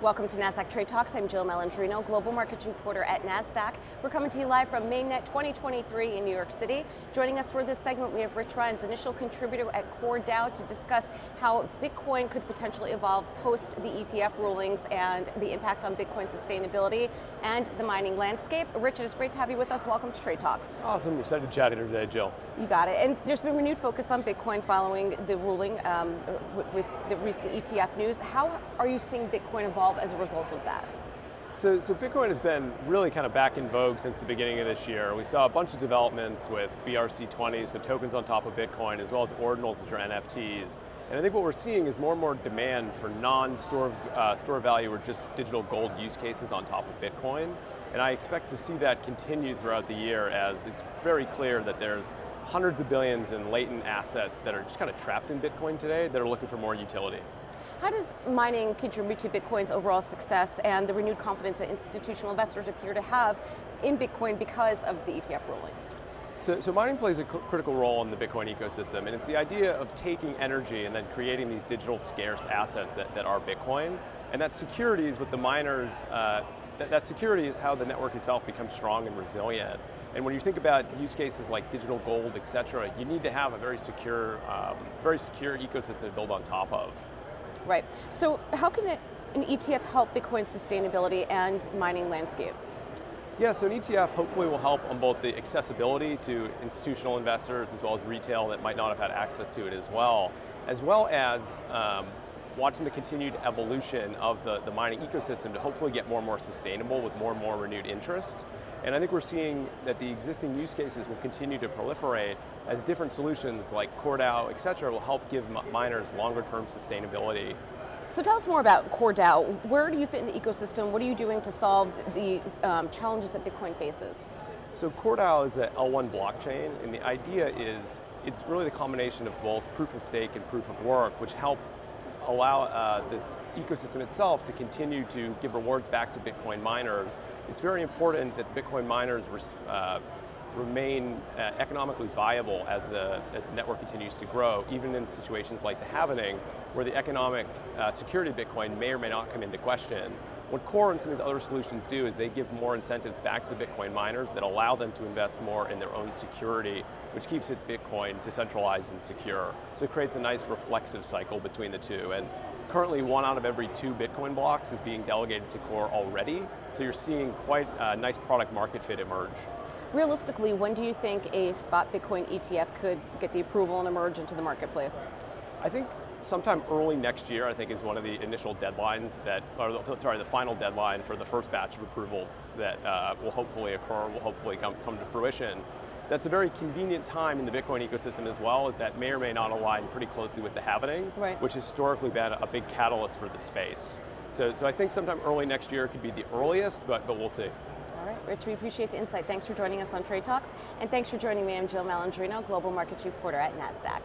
Welcome to Nasdaq TradeTalks. I'm Jill Malandrino, Global Markets Reporter at Nasdaq. We're coming to you live from Mainnet 2023 in New York City. Joining us for this segment, we have Rines, initial contributor at CoreDAO, to discuss how Bitcoin could potentially evolve post the ETF rulings and the impact on Bitcoin sustainability and the mining landscape. Rich, it is great to have you with us. Welcome to TradeTalks. Awesome. Excited to chat here today, Jill. You got it. And there's been renewed focus on Bitcoin following the ruling with the recent ETF news. How are you seeing Bitcoin evolve as a result of that? So Bitcoin has been really kind of back in vogue since the beginning of this year. We saw a bunch of developments with BRC20, so tokens on top of Bitcoin, as well as ordinals, which are NFTs. And I think what we're seeing is more and more demand for non-store value or just digital gold use cases on top of Bitcoin. And I expect to see that continue throughout the year, as it's very clear that there's hundreds of billions in latent assets that are just kind of trapped in Bitcoin today that are looking for more utility. How does mining contribute to Bitcoin's overall success and the renewed confidence that institutional investors appear to have in Bitcoin because of the ETF ruling? So mining plays a critical role in the Bitcoin ecosystem, and it's the idea of taking energy and then creating these digital scarce assets that are Bitcoin. And that security is what the miners, that security is how the network itself becomes strong and resilient. And when you think about use cases like digital gold, et cetera, you need to have a very secure ecosystem to build on top of. Right. So how can an ETF help Bitcoin's sustainability and mining landscape? Yeah, so an ETF hopefully will help on both the accessibility to institutional investors as well as retail that might not have had access to it as well as watching the continued evolution of the mining ecosystem to hopefully get more and more sustainable with more and more renewed interest. And I think we're seeing that the existing use cases will continue to proliferate as different solutions like CoreDAO, et cetera, will help give miners longer term sustainability. So tell us more about CoreDAO. Where do you fit in the ecosystem? What are you doing to solve the challenges that Bitcoin faces? So CoreDAO is a L1 blockchain, and the idea is it's really the combination of both proof of stake and proof of work, which help allow the ecosystem itself to continue to give rewards back to Bitcoin miners. It's very important that Bitcoin miners remain economically viable as the network continues to grow, even in situations like the halvening, where the economic security of Bitcoin may or may not come into question. What Core and some of the other solutions do is they give more incentives back to the Bitcoin miners that allow them to invest more in their own security, which keeps Bitcoin decentralized and secure. So it creates a nice reflexive cycle between the two. And currently 1 out of every 2 Bitcoin blocks is being delegated to Core already. So you're seeing quite a nice product market fit emerge. Realistically, when do you think a spot Bitcoin ETF could get the approval and emerge into the marketplace? I think sometime early next year, I think, is one of the initial deadlines the final deadline for the first batch of approvals that will hopefully occur, will hopefully come to fruition. That's a very convenient time in the Bitcoin ecosystem as well, as that may or may not align pretty closely with the halvening, right, which has historically been a big catalyst for the space. So I think sometime early next year could be the earliest, but we'll see. All right, Rich, we appreciate the insight. Thanks for joining us on Trade Talks, and thanks for joining me. I'm Jill Malandrino, Global Markets Reporter at Nasdaq.